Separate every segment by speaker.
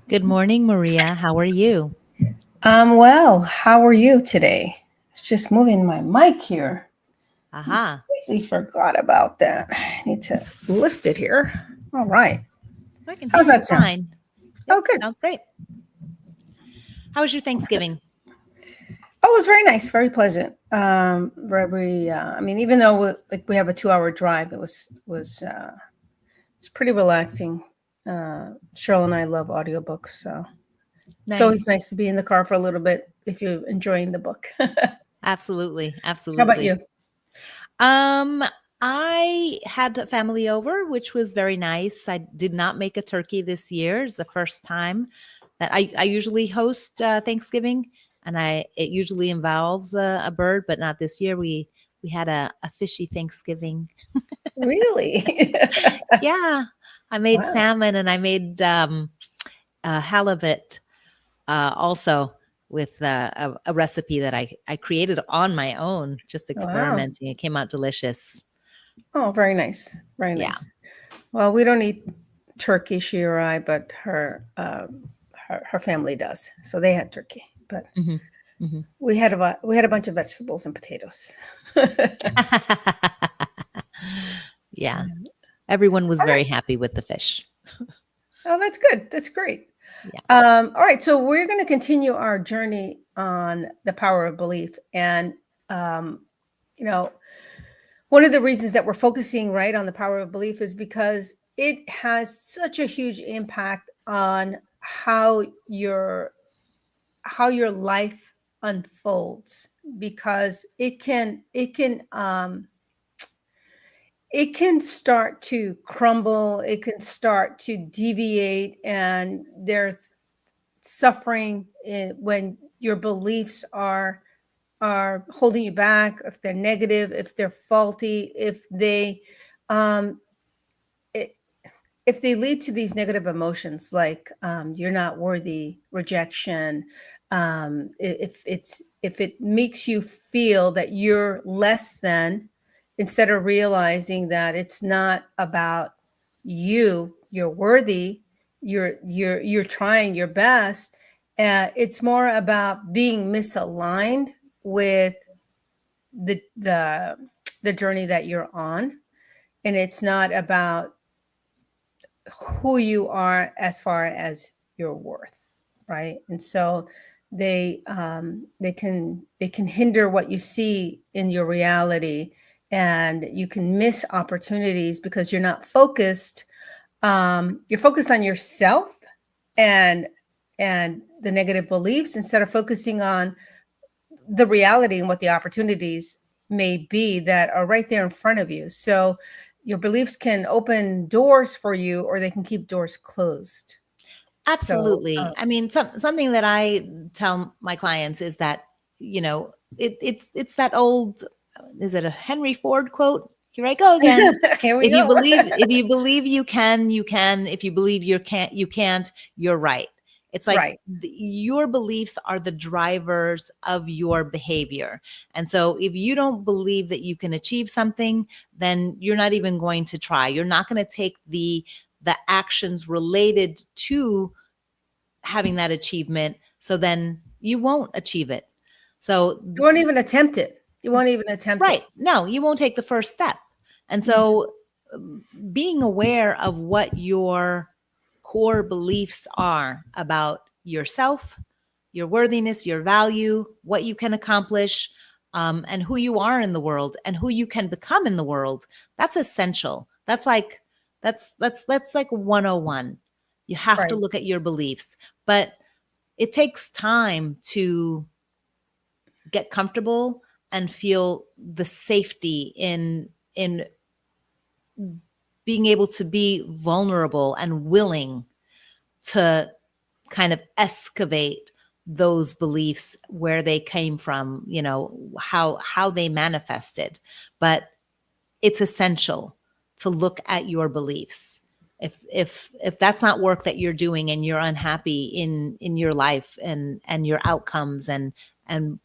Speaker 1: Good morning, Maria. How are you?
Speaker 2: I'm well. How are you today? It's just moving my mic here.
Speaker 1: Aha.
Speaker 2: Completely forgot about that. I need to lift it here. All right.
Speaker 1: I can
Speaker 2: How's
Speaker 1: hear you
Speaker 2: that sound?
Speaker 1: fine.
Speaker 2: Oh, good.
Speaker 1: Sounds great. How was your Thanksgiving?
Speaker 2: Oh, it was very nice, very pleasant. I mean, even though we have a 2-hour drive, it's pretty relaxing. Cheryl and I love audiobooks, so
Speaker 1: Nice.
Speaker 2: it's always nice to be in the car for a little bit if you're enjoying the book.
Speaker 1: Absolutely. Absolutely.
Speaker 2: How about you?
Speaker 1: I had family over, which was very nice. I did not make a turkey this year. It's the first time that I usually host Thanksgiving, and it usually involves a bird, but not this year. We had a fishy Thanksgiving.
Speaker 2: Really?
Speaker 1: Yeah, I made salmon, and I made halibut also with a recipe that I created on my own, just experimenting. Wow. It came out delicious.
Speaker 2: Oh, very nice. Very nice. Yeah. Well, we don't eat turkey, she or I, but her family does. So they had turkey, but we had a bunch of vegetables and potatoes.
Speaker 1: Yeah. Everyone was very happy with the fish.
Speaker 2: Oh, that's good. That's great. Yeah. All right. So we're going to continue our journey on the power of belief. And, one of the reasons that we're focusing right on the power of belief is because it has such a huge impact on how your life unfolds, because it can start to crumble. It can start to deviate, and there's suffering when your beliefs are holding you back, if they're negative, if they're faulty, if they lead to these negative emotions like you're not worthy, rejection, if it makes you feel that you're less than, instead of realizing that it's not about you're worthy, you're trying your best. It's more about being misaligned with the journey that you're on, and it's not about who you are as far as your worth, right? And so they can hinder what you see in your reality, and you can miss opportunities because you're not focused. You're focused on yourself and the negative beliefs, instead of focusing on the reality and what the opportunities may be that are right there in front of you. So your beliefs can open doors for you, or they can keep doors closed.
Speaker 1: Absolutely. So, I mean, something that I tell my clients is that, it's that old, is it a Henry Ford quote? Here I go again. If you believe you can, you can. If you believe you can't, you're right. It's like your beliefs are the drivers of your behavior. And so if you don't believe that you can achieve something, then you're not even going to try. You're not going to take the actions related to having that achievement. So then you won't achieve it. So
Speaker 2: you won't even attempt it. Right.
Speaker 1: No, you won't take the first step. And so being aware of what your core beliefs are about yourself, your worthiness, your value, what you can accomplish, and who you are in the world and who you can become in the world, that's essential. That's like 101. You have to look at your beliefs, but it takes time to get comfortable and feel the safety in being able to be vulnerable and willing to kind of excavate those beliefs, where they came from, how they manifested. But it's essential to look at your beliefs. If that's not work that you're doing, and you're unhappy in your life and your outcomes and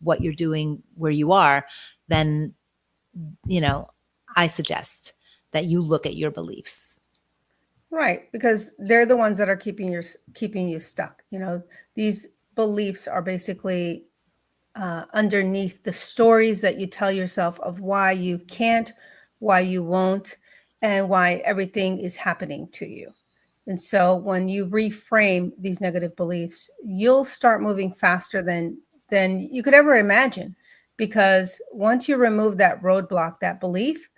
Speaker 1: what you're doing where you are, then I suggest that you look at your beliefs.
Speaker 2: Right, because they're the ones that are keeping you stuck. These beliefs are basically underneath the stories that you tell yourself of why you can't, why you won't, and why everything is happening to you. And so when you reframe these negative beliefs, you'll start moving faster than you could ever imagine. Because once you remove that roadblock, that belief,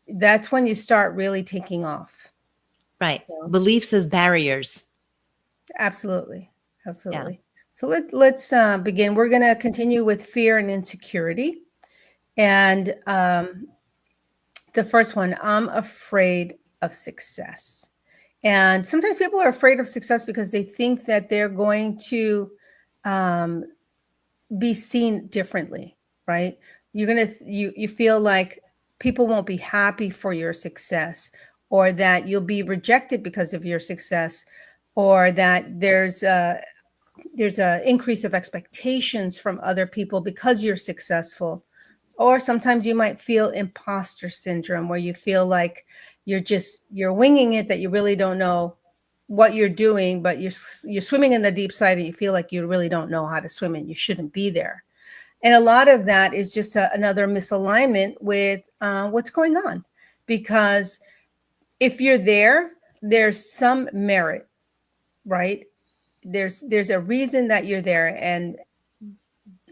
Speaker 2: that's when you start really taking off.
Speaker 1: Right. Beliefs as barriers.
Speaker 2: Absolutely. Absolutely. Yeah. So let's begin. We're going to continue with fear and insecurity. And the first one, I'm afraid of success. And sometimes people are afraid of success because they think that they're going to be seen differently, right? You feel like people won't be happy for your success, or that you'll be rejected because of your success, or that there's a increase of expectations from other people because you're successful. Or sometimes you might feel imposter syndrome, where you feel like you're winging it, that you really don't know what you're doing, but you're swimming in the deep side and you feel like you really don't know how to swim and you shouldn't be there. And a lot of that is just another misalignment with what's going on. Because if you're there, there's some merit, right? There's a reason that you're there, and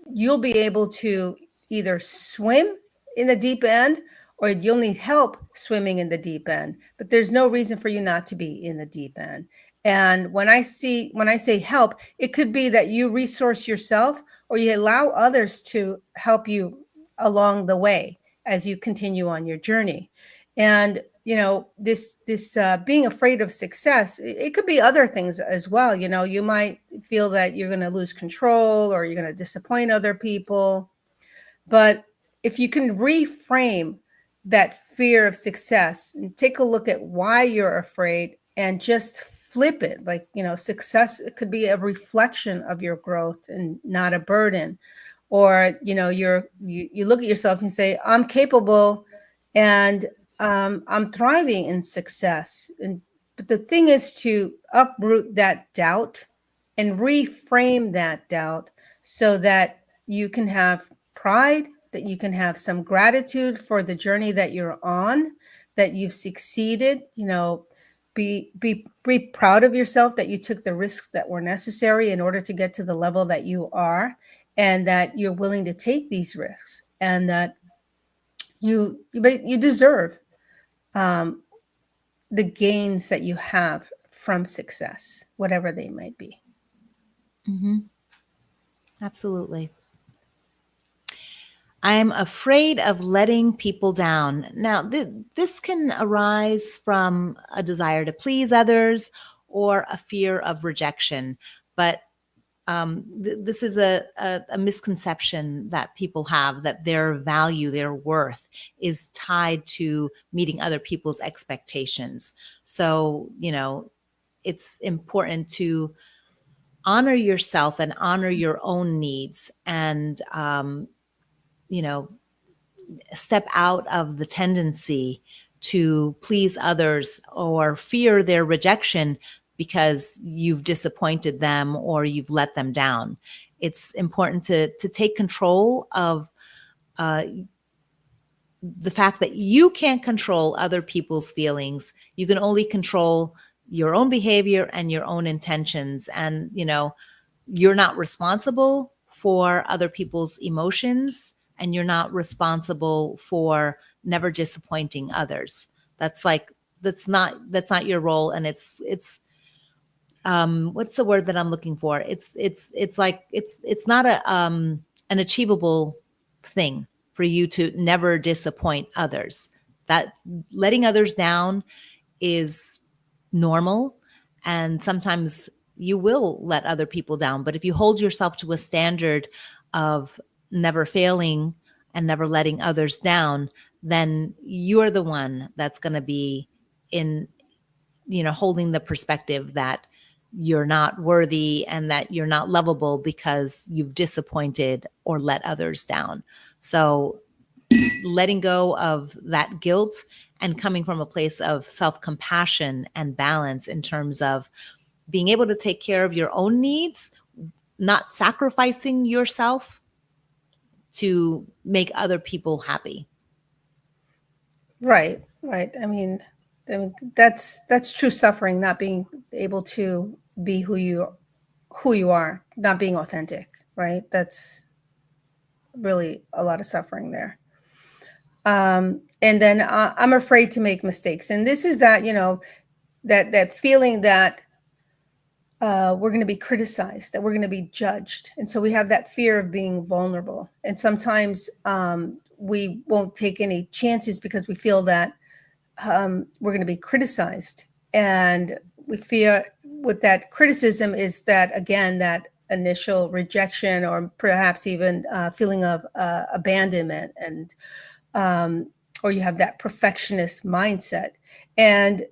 Speaker 2: you'll be able to either swim in the deep end, or you'll need help swimming in the deep end. But there's no reason for you not to be in the deep end. And when I say help, it could be that you resource yourself, or you allow others to help you along the way as you continue on your journey. And this being afraid of success, it could be other things as well. You might feel that you're going to lose control, or you're going to disappoint other people. But if you can reframe that fear of success and take a look at why you're afraid, and just flip it, like, success, it could be a reflection of your growth and not a burden. Or, you look at yourself and say, I'm capable, and I'm thriving in success. But the thing is to uproot that doubt and reframe that doubt, so that you can have pride, that you can have some gratitude for the journey that you're on, that you've succeeded. Be proud of yourself that you took the risks that were necessary in order to get to the level that you are, and that you're willing to take these risks, and that you deserve the gains that you have from success, whatever they might be.
Speaker 1: Mm-hmm. Absolutely. I'm afraid of letting people down. Now, this can arise from a desire to please others, or a fear of rejection. But this is a misconception that people have, that their value, their worth, is tied to meeting other people's expectations. So, it's important to honor yourself and honor your own needs, and step out of the tendency to please others or fear their rejection because you've disappointed them or you've let them down. It's important to take control of the fact that you can't control other people's feelings. You can only control your own behavior and your own intentions. And, you're not responsible for other people's emotions, and you're not responsible for never disappointing others. That's not your role. And it's what's the word that I'm looking for? It's not an achievable thing for you to never disappoint others. That letting others down is normal, and sometimes you will let other people down. But if you hold yourself to a standard of never failing and never letting others down, then you're the one that's going to be in, holding the perspective that you're not worthy and that you're not lovable because you've disappointed or let others down. So letting go of that guilt and coming from a place of self-compassion and balance in terms of being able to take care of your own needs, not sacrificing yourself to make other people happy.
Speaker 2: Right. I mean, that's true suffering, not being able to be who you are, not being authentic, right? That's really a lot of suffering there. And then I'm afraid to make mistakes. And this is that, that feeling that we're going to be criticized, that we're going to be judged. And so we have that fear of being vulnerable. And sometimes we won't take any chances because we feel that we're going to be criticized. And we fear with that criticism is that, again, that initial rejection or perhaps even feeling of abandonment, and or you have that perfectionist mindset. And,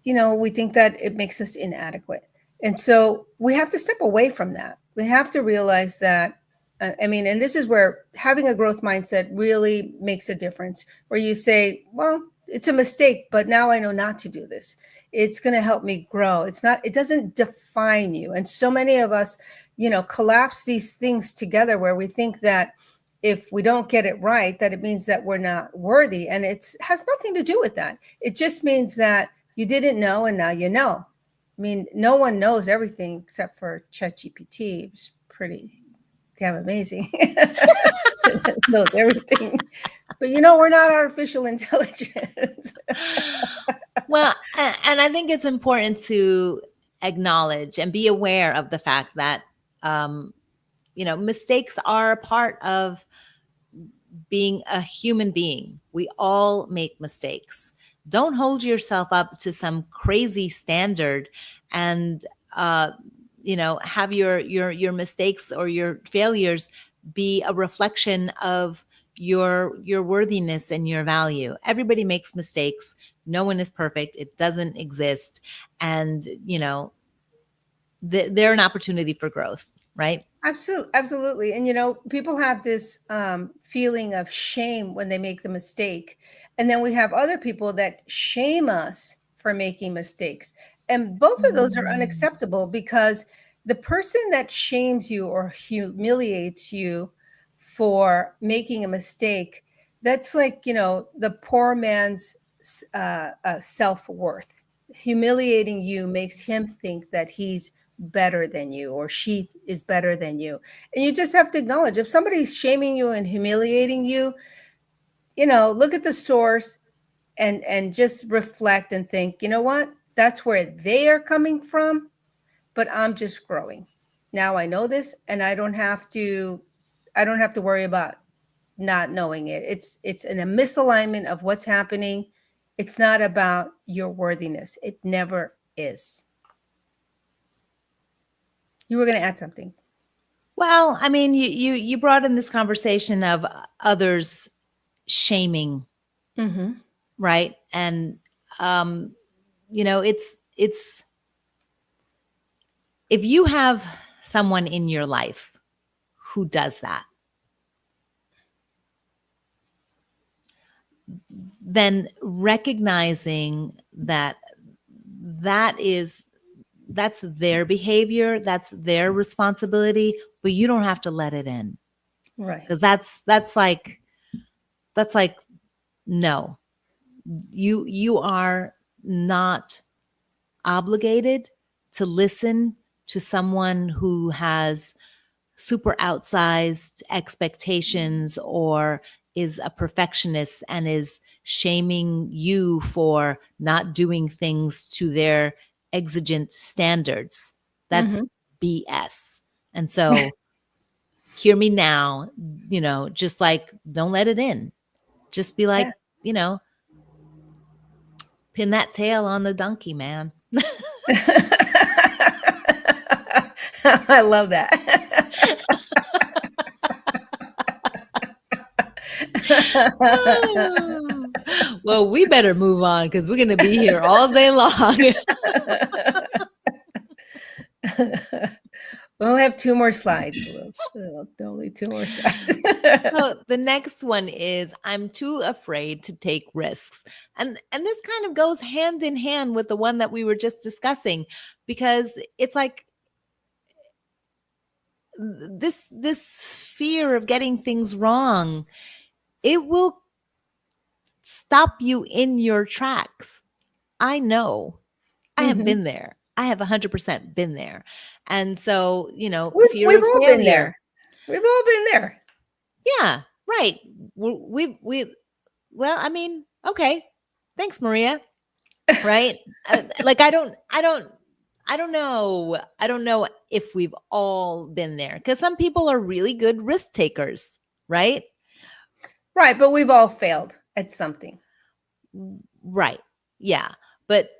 Speaker 2: we think that it makes us inadequate. And so we have to step away from that. We have to realize that, and this is where having a growth mindset really makes a difference, where you say, well, it's a mistake, but now I know not to do this. It's going to help me grow. It doesn't define you. And so many of us, collapse these things together where we think that if we don't get it right, that it means that we're not worthy. And it has nothing to do with that. It just means that you didn't know and now you know. I mean, no one knows everything except for ChatGPT. It's pretty damn amazing. It knows everything. But we're not artificial intelligence.
Speaker 1: Well, and I think it's important to acknowledge and be aware of the fact that, mistakes are a part of being a human being. We all make mistakes. Don't hold yourself up to some crazy standard and, have your mistakes or your failures be a reflection of your worthiness and your value. Everybody makes mistakes. No one is perfect. It doesn't exist. And, they're an opportunity for growth, right?
Speaker 2: Absolutely. And, people have this feeling of shame when they make the mistake. And then we have other people that shame us for making mistakes. And both of those are unacceptable, because the person that shames you or humiliates you for making a mistake, that's like, the poor man's self-worth. Humiliating you makes him think that he's better than you or she is better than you. And you just have to acknowledge, if somebody's shaming you and humiliating you, look at the source and just reflect and think, what? That's where they are coming from, but I'm just growing. Now I know this, and I don't have to worry about not knowing it. It's a misalignment of what's happening. It's not about your worthiness. It never is. You were going to add something.
Speaker 1: Well, I mean, you brought in this conversation of others shaming, right? And it's if you have someone in your life who does that, then recognizing that that's their behavior, that's their responsibility, but you don't have to let it in.
Speaker 2: Right.
Speaker 1: Because that's like, no, you are not obligated to listen to someone who has super outsized expectations or is a perfectionist and is shaming you for not doing things to their exigent standards. That's BS. And so hear me now, just like, don't let it in. Just be like, pin that tail on the donkey, man.
Speaker 2: I love that.
Speaker 1: Well, we better move on because we're going to be here all day long.
Speaker 2: We'll have 2 more slides. don't lead to more stress.
Speaker 1: So the next one is I'm too afraid to take risks. And this kind of goes hand in hand with the one that we were just discussing, because it's like this fear of getting things wrong, it will stop you in your tracks. I know. I have been there. I have 100% been there. And so, fear
Speaker 2: We've
Speaker 1: of
Speaker 2: all
Speaker 1: failure.
Speaker 2: been there. We've all been there.
Speaker 1: Yeah, right. Well, I mean, okay. Thanks, Maria. Right? Like I don't know. I don't know if we've all been there, because some people are really good risk takers, right?
Speaker 2: Right, but we've all failed at something.
Speaker 1: Right. Yeah. But,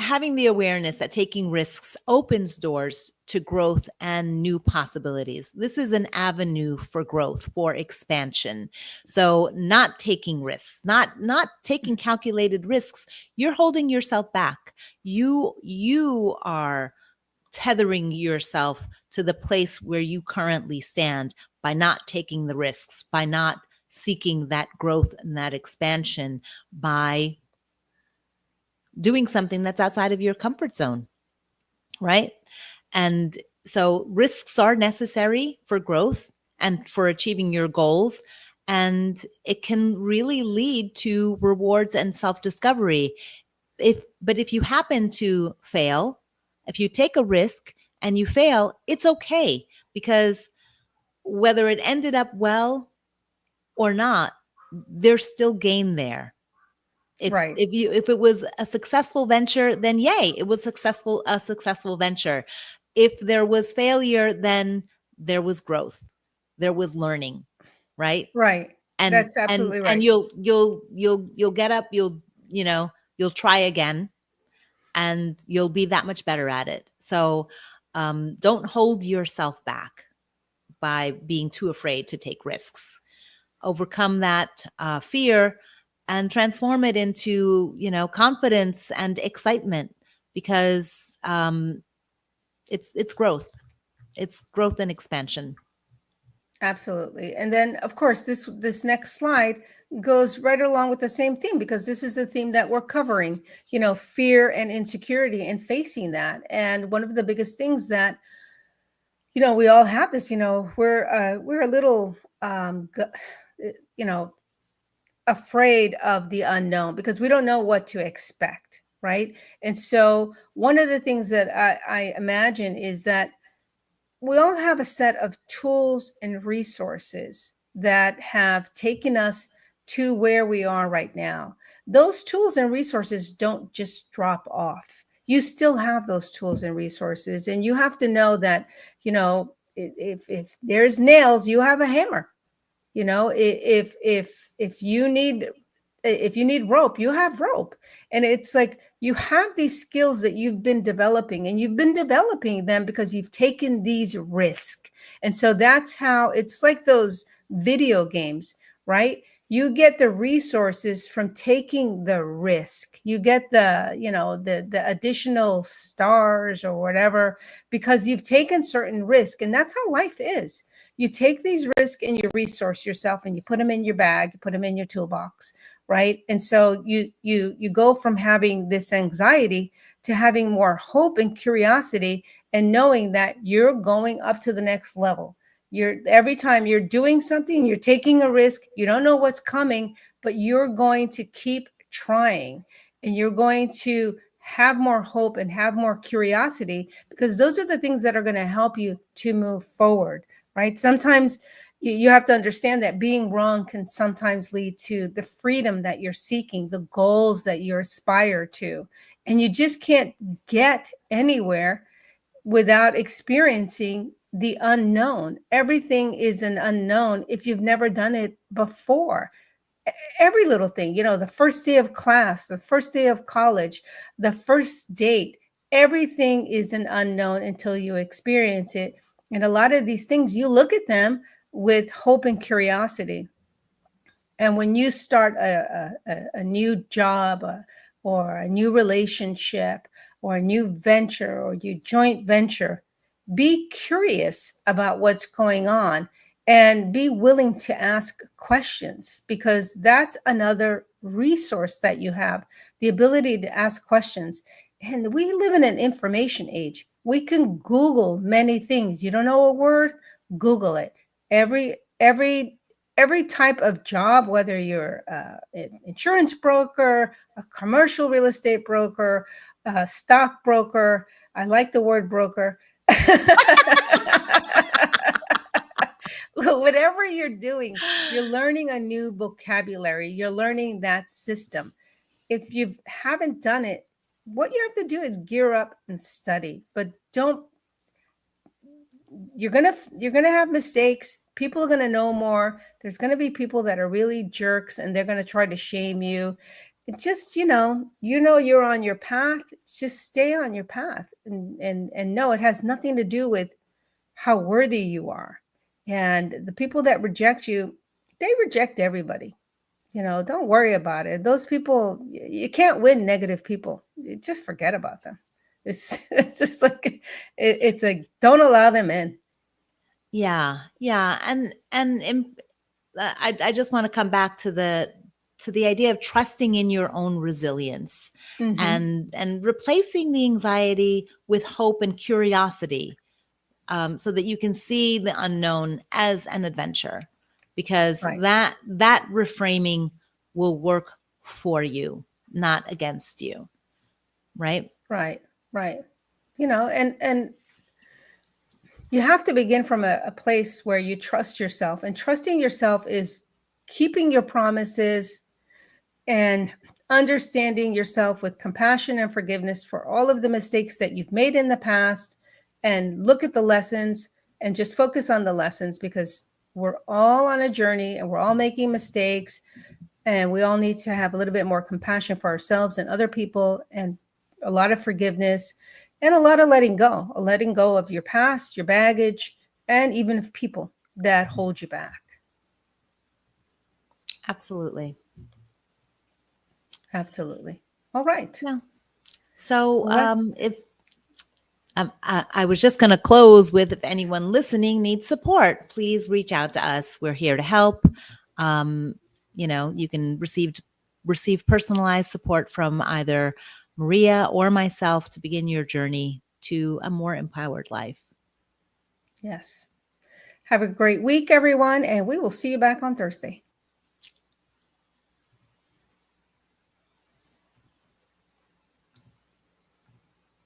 Speaker 1: having the awareness that taking risks opens doors to growth and new possibilities. This is an avenue for growth, for expansion. So not taking risks, not taking calculated risks, you're holding yourself back. You are tethering yourself to the place where you currently stand by not taking the risks, by not seeking that growth and that expansion, by doing something that's outside of your comfort zone, right? And so risks are necessary for growth and for achieving your goals. And it can really lead to rewards and self-discovery. But if you happen to fail, if you take a risk and you fail, it's okay, because whether it ended up well or not, there's still gain there. If it was a successful venture, then yay, it was a successful venture. If there was failure, then there was growth, there was learning, right?
Speaker 2: Right.
Speaker 1: And
Speaker 2: that's absolutely right.
Speaker 1: And you'll get up, you'll try again, and you'll be that much better at it. So don't hold yourself back by being too afraid to take risks. Overcome that fear and transform it into, confidence and excitement, because it's growth. It's growth and expansion.
Speaker 2: Absolutely. And then, of course, this next slide goes right along with the same theme, because this is the theme that we're covering, fear and insecurity and facing that. And one of the biggest things that, we all have this, we're a little, afraid of the unknown, because we don't know what to expect, right? And so one of the things that I imagine is that we all have a set of tools and resources that have taken us to where we are right now. Those tools and resources don't just drop off. You still have those tools and resources, and you have to know that, if there's nails, you have a hammer. If you need rope, you have rope. And it's like you have these skills that you've been developing, and you've been developing them because you've taken these risks. And so that's how it's like those video games, right? You get the resources from taking the risk. You get the additional stars or whatever, because you've taken certain risk. And that's how life is. You take these risks and you resource yourself, and you put them in your bag, you put them in your toolbox, right? And so you go from having this anxiety to having more hope and curiosity, and knowing that you're going up to the next level. Every time you're doing something, you're taking a risk, you don't know what's coming, but you're going to keep trying, and you're going to have more hope and have more curiosity, because those are the things that are going to help you to move forward, right? Sometimes you have to understand that being wrong can sometimes lead to the freedom that you're seeking, the goals that you aspire to, and you just can't get anywhere without experiencing the unknown. Everything is an unknown if you've never done it before. Every little thing, the first day of class, the first day of college, the first date, everything is an unknown until you experience it. And a lot of these things, you look at them with hope and curiosity. And when you start a new job or a new relationship or a new venture or you joint venture, be curious about what's going on and be willing to ask questions, because that's another resource that you have, the ability to ask questions. And we live in an information age. We can Google many things. You don't know a word? Google it. Every type of job, whether you're an insurance broker, a commercial real estate broker, a stockbroker. I like the word broker. Whatever you're doing, you're learning a new vocabulary. You're learning that system. If you haven't done it, what you have to do is gear up and study. But you're gonna have mistakes. People are gonna know more. There's gonna be people that are really jerks, and they're gonna try to shame you. It just, you're on your path. Just stay on your path, and no, it has nothing to do with how worthy you are. And the people that reject you, they reject everybody. Don't worry about it. Those people, you can't win negative people. You just forget about them. It's just like, it's like, don't allow them in.
Speaker 1: Yeah. And I just want to come back to the idea of trusting in your own resilience, and replacing the anxiety with hope and curiosity, so that you can see the unknown as an adventure, because that reframing will work for you, not against you. Right.
Speaker 2: And you have to begin from a place where you trust yourself, and trusting yourself is keeping your promises and understanding yourself with compassion and forgiveness for all of the mistakes that you've made in the past, and look at the lessons and just focus on the lessons, because we're all on a journey and we're all making mistakes, and we all need to have a little bit more compassion for ourselves and other people, and a lot of forgiveness, and a lot of letting go of your past, your baggage, and even of people that hold you back.
Speaker 1: Absolutely.
Speaker 2: All right.
Speaker 1: Yeah. So I was just going to close with, if anyone listening needs support, please reach out to us. We're here to help. You can receive personalized support from either Maria or myself to begin your journey to a more empowered life.
Speaker 2: Yes. Have a great week, everyone, and we will see you back on Thursday.